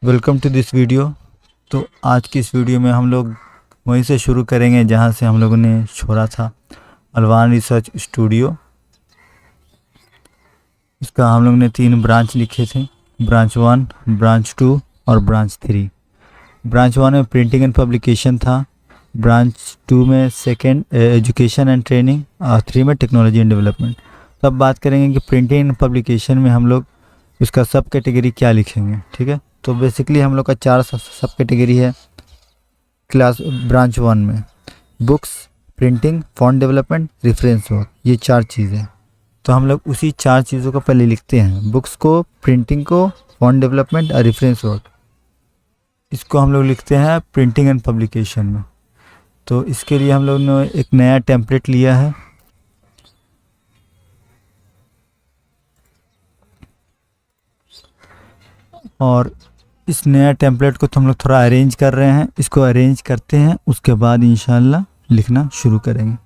Welcome to this video. तो आज की इस वीडियो में हम लोग वहीं से शुरू करेंगे जहां से हम लोगों ने छोड़ा था, अलवान रिसर्च स्टूडियो। इसका हम लोग ने 3 ब्रांच लिखे थे, ब्रांच 1, ब्रांच 2 और ब्रांच 3। ब्रांच 1 में प्रिंटिंग एंड पब्लिकेशन था, ब्रांच 2 में सेकेंड एजुकेशन एंड ट्रेनिंग और 3 में टेक्नोलॉजी एंड डेवलपमेंट। तो अब बात करेंगे कि प्रिंटिंग एंड पब्लिकेशन में हम लोग इसका सब कैटेगरी क्या लिखेंगे। ठीक है, तो बेसिकली हम लोग का 4 सब कैटेगरी है। क्लास ब्रांच 1 में books, printing, font development, reference work, ये 4 चीज़ें। तो हम लोग उसी 4 चीज़ों को पहले लिखते हैं, बुक्स को, प्रिंटिंग को, फॉन्ट डेवलपमेंट और रेफरेंस वर्क। इसको हम लोग लिखते हैं प्रिंटिंग एंड पब्लिकेशन में। तो इसके लिए हम लोग ने एक नया टेम्पलेट लिया है और इस नया टेम्पलेट को तो हम लोग थोड़ा अरेंज कर रहे हैं। इसको अरेंज करते हैं, उसके बाद इंशाल्लाह लिखना शुरू करेंगे।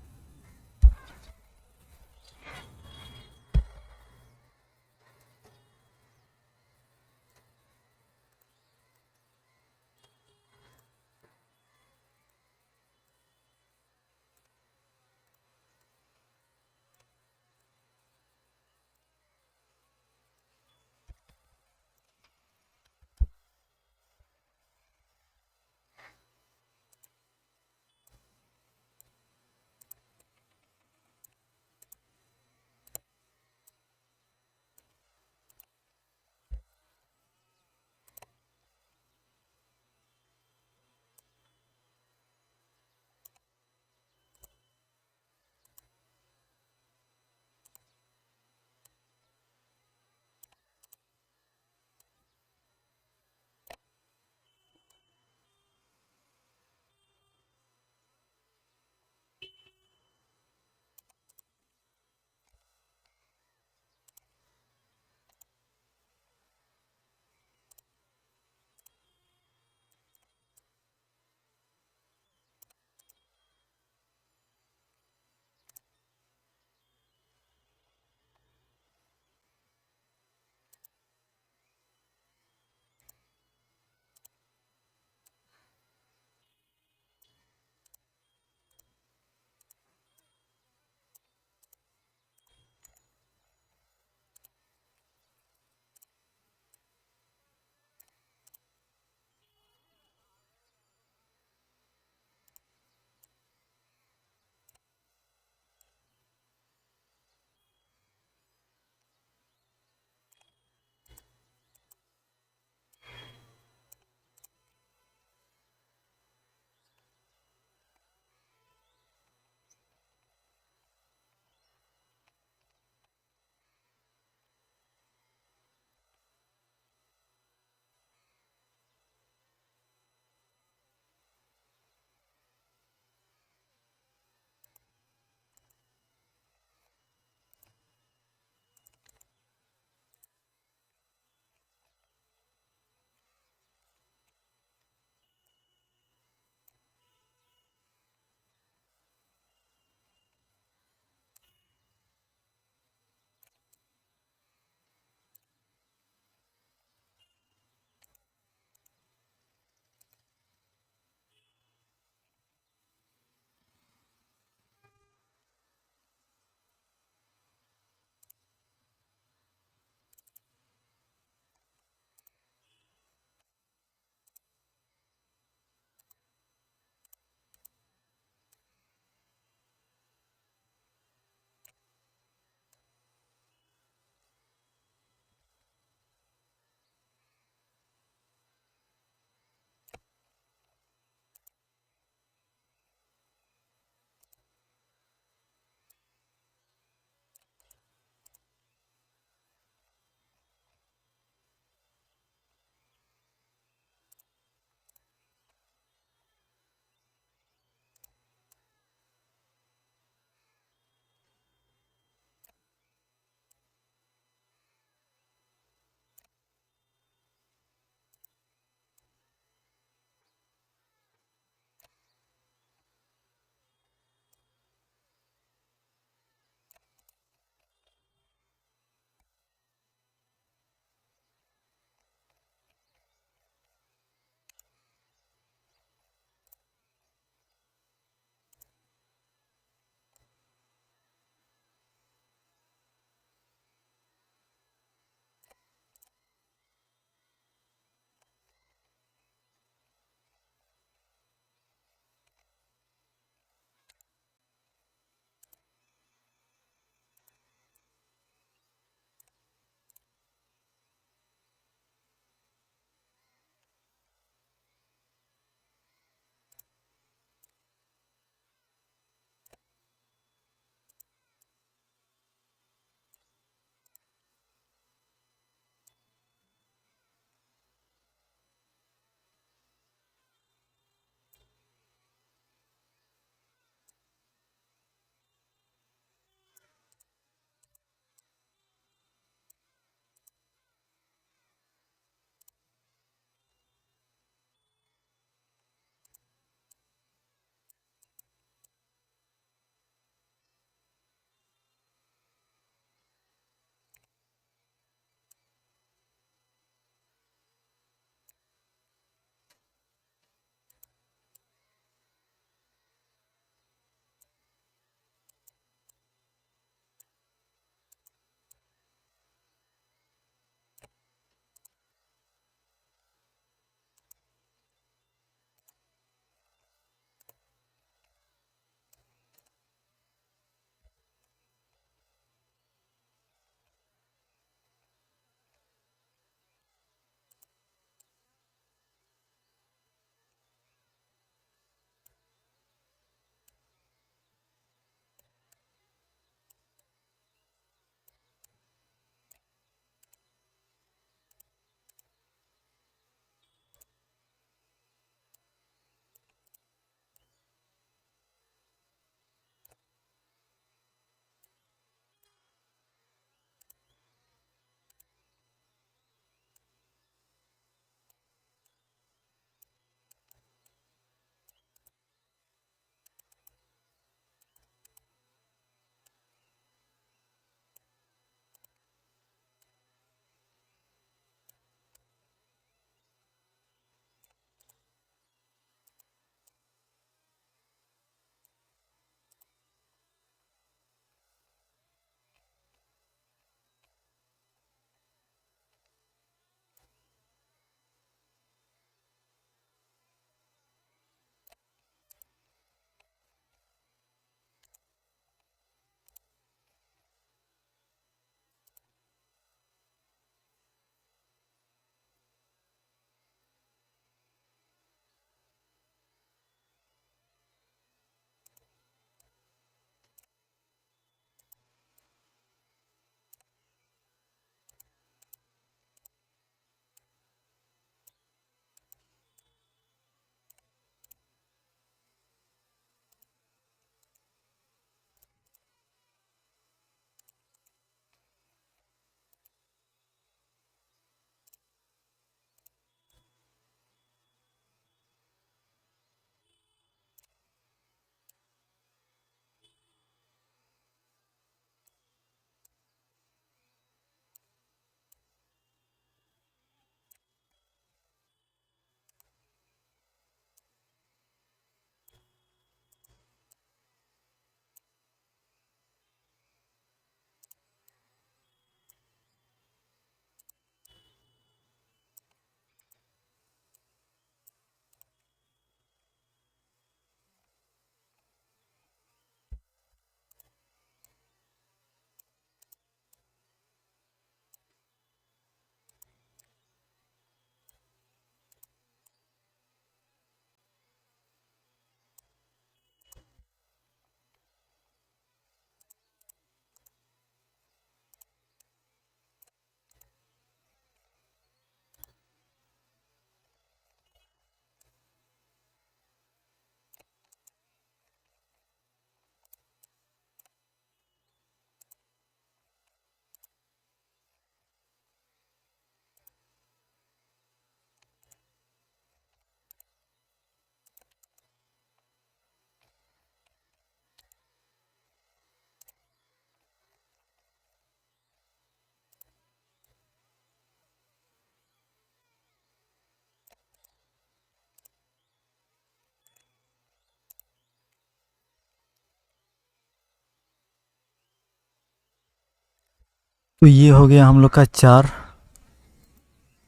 तो ये हो गया हम लोग का 4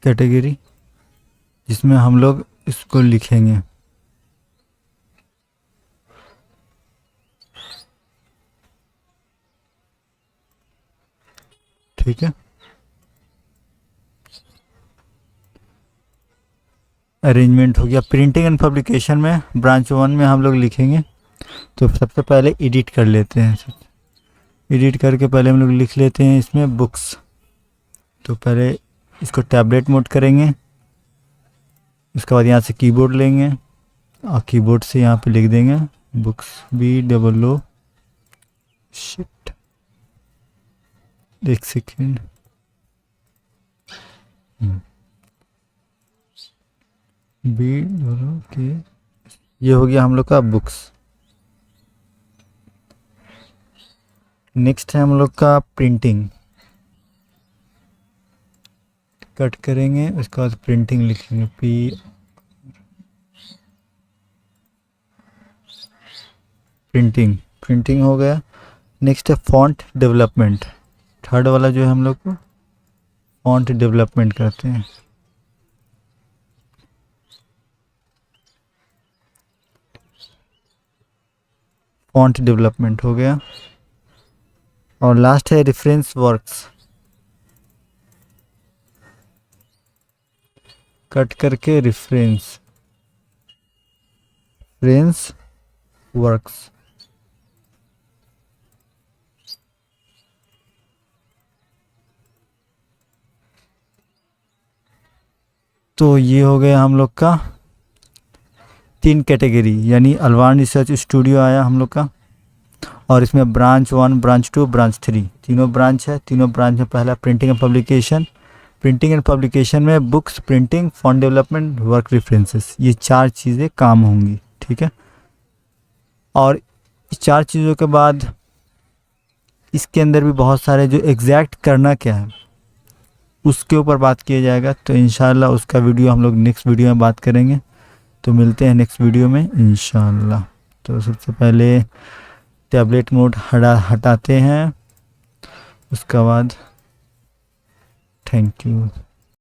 कैटेगरी जिसमें हम लोग इसको लिखेंगे। ठीक है, अरेंजमेंट हो गया। प्रिंटिंग एंड पब्लिकेशन में ब्रांच 1 में हम लोग लिखेंगे। तो सबसे पहले एडिट कर लेते हैं। एडिट करके पहले हम लोग लिख लेते हैं इसमें बुक्स। तो पहले इसको टैबलेट मोड करेंगे, उसके बाद यहाँ से कीबोर्ड लेंगे और कीबोर्ड से यहाँ पे लिख देंगे बुक्स, BOO। शिट, एक सेकेंड। BOO के, ये हो गया हम लोग का बुक्स। नेक्स्ट है हम लोग का प्रिंटिंग। कट करेंगे, उसके बाद प्रिंटिंग लिखेंगे प्रिंटिंग। प्रिंटिंग हो गया। नेक्स्ट है फॉन्ट डेवलपमेंट। थर्ड वाला जो है हम लोग को फॉन्ट डेवलपमेंट करते हैं। फॉन्ट डेवलपमेंट हो गया। और लास्ट है रेफरेंस वर्क्स। कट करके रेफरेंस वर्क्स। तो ये हो गया हम लोग का 3 कैटेगरी, यानी अल्वान रिसर्च स्टूडियो आया हम लोग का। और इसमें ब्रांच 1, ब्रांच 2, ब्रांच 3 तीनों ब्रांच है। तीनों ब्रांच में पहला printing and publication. Printing and publication में books, printing, font development, work references, ये 4 चीज़ें काम होंगी। ठीक है, और इस 4 चीज़ों के बाद इसके अंदर भी बहुत सारे जो एग्जैक्ट करना क्या है उसके ऊपर बात किया जाएगा। तो इंशाल्लाह उसका वीडियो हम लोग नेक्स्ट वीडियो में बात करेंगे। तो मिलते हैं नेक्स्ट वीडियो में इंशाल्लाह। तो सबसे पहले टैबलेट मोड हटाते हैं, उसके बाद थैंक यू।